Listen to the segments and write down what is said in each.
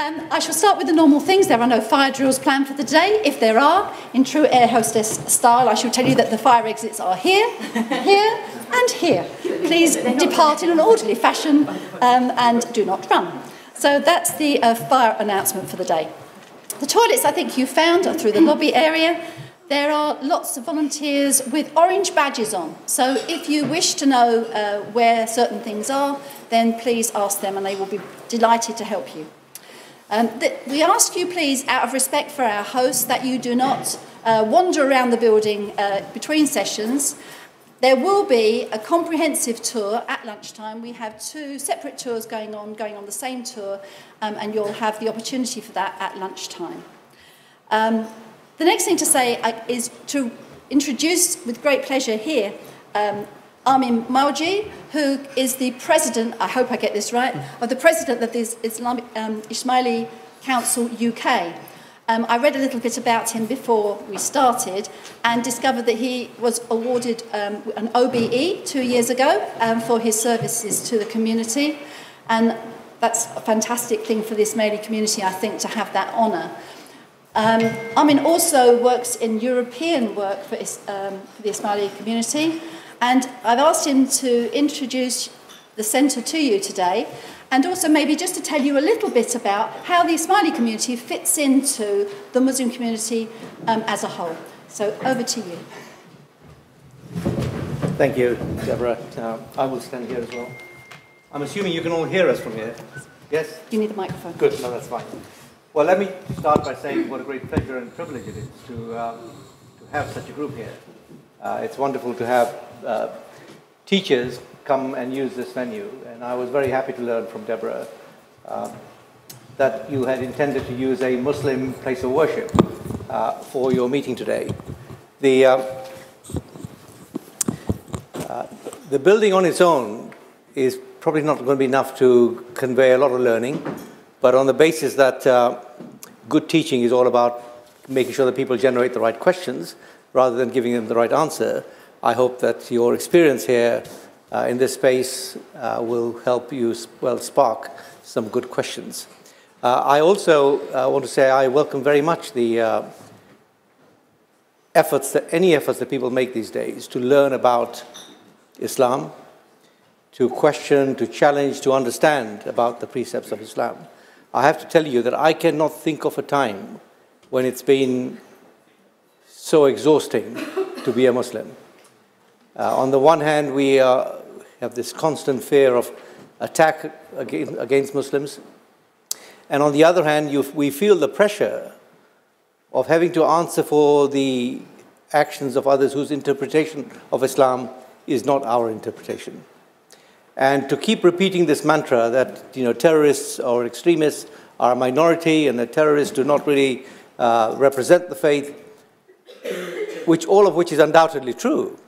I shall start with the normal things. There are no fire drills planned for the day. If there are, in true air hostess style, I shall tell you that the fire exits are here, here, and here. Please depart in an orderly fashion and do not run. So that's the fire announcement for the day. The toilets, I think you found, are through the lobby area. There are lots of volunteers with orange badges on. So if you wish to know where certain things are, then please ask them and they will be delighted to help you. We ask you, please, out of respect for our hosts, that you do not wander around the building between sessions. There will be a comprehensive tour at lunchtime. We have 2 separate tours going on the same tour, and you'll have the opportunity for that at lunchtime. The next thing to say is to introduce with great pleasure here Amin Mawji, who is the president, I hope I get this right, of the president of the Ismaili Council UK. I read a little bit about him before we started and discovered that he was awarded an OBE 2 years ago for his services to the community. And that's a fantastic thing for the Ismaili community, I think, to have that honour. Amin also works in European work for the Ismaili community. And I've asked him to introduce the centre to you today, and also maybe just to tell you a little bit about how the Ismaili community fits into the Muslim community as a whole. So over to you. Thank you, Deborah. I will stand here as well. I'm assuming you can all hear us from here. Yes? You need the microphone. Good, no, that's fine. Well, let me start by saying what a great pleasure and privilege it is to have such a group here. It's wonderful to have teachers come and use this venue, and I was very happy to learn from Deborah that you had intended to use a Muslim place of worship for your meeting today. The building on its own is probably not going to be enough to convey a lot of learning, but on the basis that good teaching is all about making sure that people generate the right questions rather than giving them the right answer, I hope that your experience here in this space will help you, well, spark some good questions. I also want to say I welcome very much the any efforts that people make these days to learn about Islam, to question, to challenge, to understand about the precepts of Islam. I have to tell you that I cannot think of a time when it's been so exhausting to be a Muslim. On the one hand, we have this constant fear of attack against Muslims. And on the other hand, we feel the pressure of having to answer for the actions of others whose interpretation of Islam is not our interpretation. And to keep repeating this mantra that, you know, terrorists or extremists are a minority and that terrorists do not really represent the faith, all of which is undoubtedly true.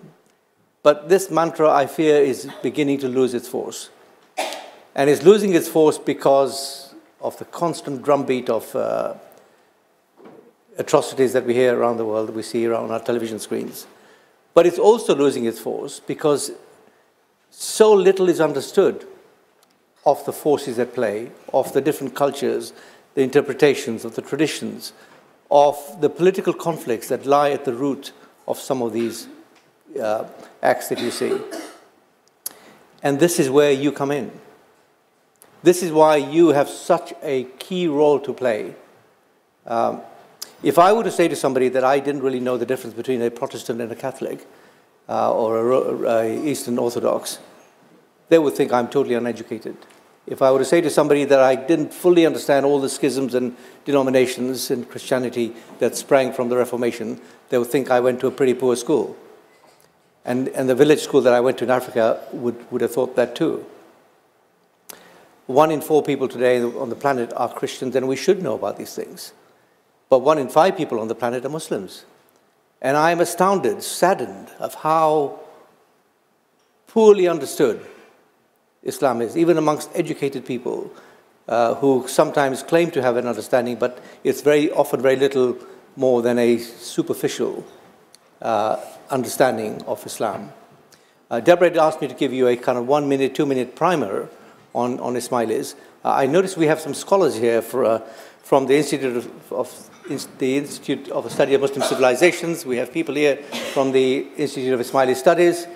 But this mantra, I fear, is beginning to lose its force. And it's losing its force because of the constant drumbeat of atrocities that we hear around the world, that we see around our television screens. But it's also losing its force because so little is understood of the forces at play, of the different cultures, the interpretations of the traditions, of the political conflicts that lie at the root of some of these acts that you see. And this is where you come in. This is why you have such a key role to play. If I were to say to somebody that I didn't really know the difference between a Protestant and a Catholic or a Eastern Orthodox, they would think I'm totally uneducated. If I were to say to somebody that I didn't fully understand all the schisms and denominations in Christianity that sprang from the Reformation, they would think I went to a pretty poor school. And the village school that I went to in Africa would have thought that too. 1 in 4 people today on the planet are Christians, and we should know about these things. But 1 in 5 people on the planet are Muslims. And I am astounded, saddened of how poorly understood Islam is, even amongst educated people who sometimes claim to have an understanding, but it's very often very little more than a superficial understanding of Islam. Deborah had asked me to give you a kind of 1-minute, 2-minute primer on Ismailis. I notice we have some scholars here from the Institute of Study of Muslim Civilizations. We have people here from the Institute of Ismaili Studies.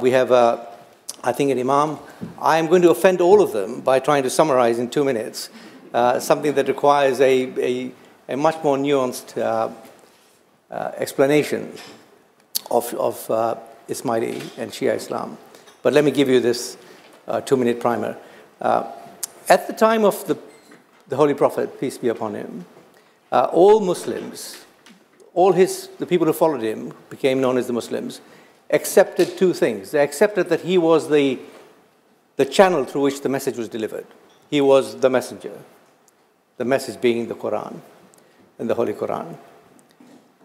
We have, I think, an imam. I am going to offend all of them by trying to summarize in 2 minutes something that requires a much more nuanced explanation of Ismaili and Shia Islam. But let me give you this 2-minute primer. At the time of the Holy Prophet, peace be upon him, all Muslims, the people who followed him, became known as the Muslims, accepted two things. They accepted that he was the channel through which the message was delivered. He was the messenger, the message being the Quran and the Holy Quran.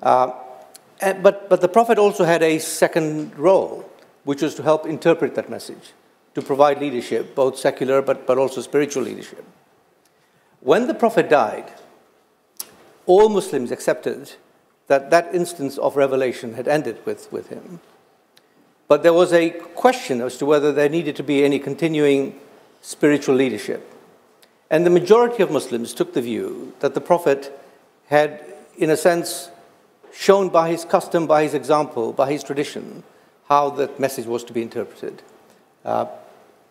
But the Prophet also had a second role, which was to help interpret that message, to provide leadership, both secular but also spiritual leadership. When the Prophet died, all Muslims accepted that that instance of revelation had ended with him. But there was a question as to whether there needed to be any continuing spiritual leadership. And the majority of Muslims took the view that the Prophet had, in a sense, shown by his custom, by his example, by his tradition, how that message was to be interpreted.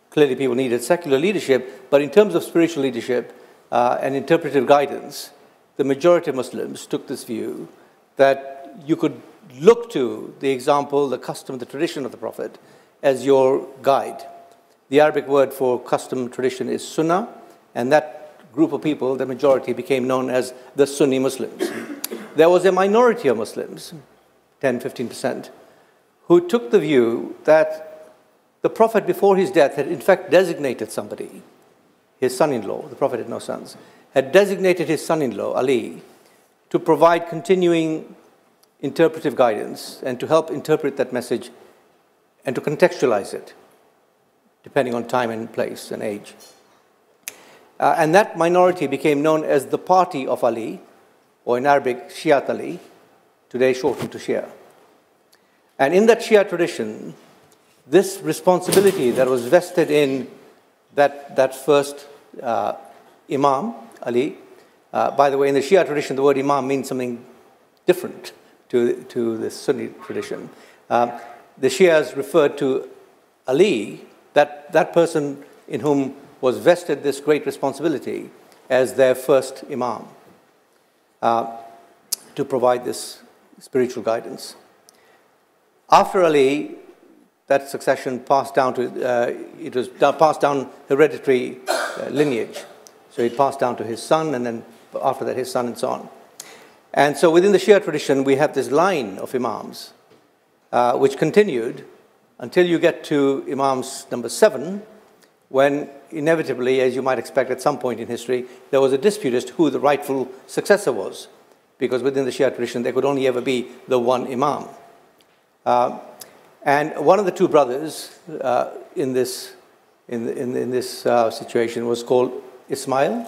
Clearly, people needed secular leadership, but in terms of spiritual leadership and interpretive guidance, the majority of Muslims took this view that you could look to the example, the custom, the tradition of the Prophet as your guide. The Arabic word for custom, tradition is sunnah, and that group of people, the majority, became known as the Sunni Muslims. There was a minority of Muslims, 10, 15%, who took the view that the Prophet, before his death, had in fact designated somebody, his son-in-law, the Prophet had no sons, had designated his son-in-law, Ali, to provide continuing interpretive guidance and to help interpret that message and to contextualize it, depending on time and place and age. And that minority became known as the party of Ali, or in Arabic, Shiat Ali, today shortened to Shia. And in that Shia tradition, this responsibility that was vested in that first Imam, Ali, by the way, in the Shia tradition, the word Imam means something different to the Sunni tradition. The Shias referred to Ali, that person in whom was vested this great responsibility, as their first Imam, to provide this spiritual guidance. After Ali, that succession passed down to, it was passed down hereditary lineage. So it passed down to his son, and then after that his son, and so on. And so within the Shia tradition, we have this line of Imams, which continued until you get to Imams number 7, when inevitably, as you might expect at some point in history, there was a dispute as to who the rightful successor was, because within the Shia tradition, there could only ever be the one Imam. And one of the two brothers in this situation was called Ismail,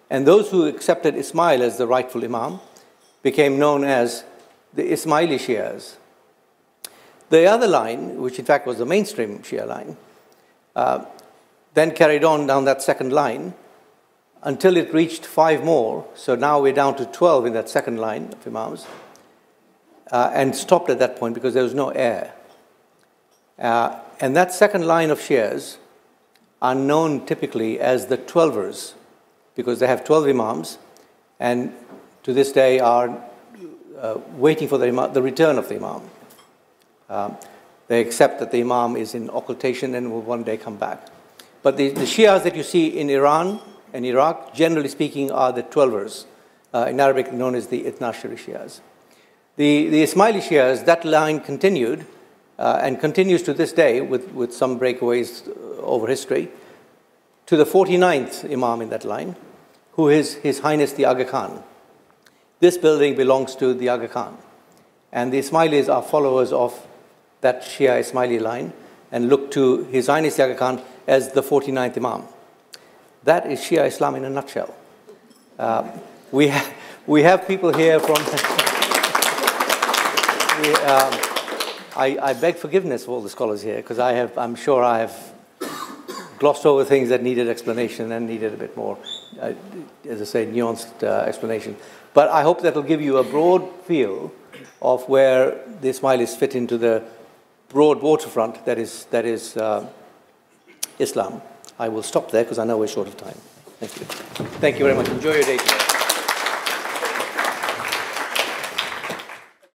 and those who accepted Ismail as the rightful Imam became known as the Ismaili Shias. The other line, which in fact was the mainstream Shia line, then carried on down that second line until it reached 5 more. So now we're down to 12 in that second line of Imams, and stopped at that point because there was no heir. And that second line of Shias are known typically as the Twelvers, because they have 12 Imams, and to this day are waiting for the return of the Imam. They accept that the Imam is in occultation and will one day come back. But the Shias that you see in Iran and Iraq, generally speaking, are the Twelvers, in Arabic known as the Ithna Ashari Shias. The Ismaili Shias, that line continued and continues to this day with some breakaways over history, to the 49th Imam in that line, who is His Highness the Aga Khan. This building belongs to the Aga Khan. And the Ismailis are followers of that Shia Ismaili line and look to His Highness the Aga Khan as the 49th Imam. That is Shia Islam in a nutshell. We have people here from... I beg forgiveness of all the scholars here, because I'm sure I have glossed over things that needed explanation and needed a bit more, as I say, nuanced explanation. But I hope that will give you a broad feel of where the Ismailis fit into the broad waterfront that is Islam. I will stop there because I know we're short of time. Thank you. Thank you very much. Enjoy your day today.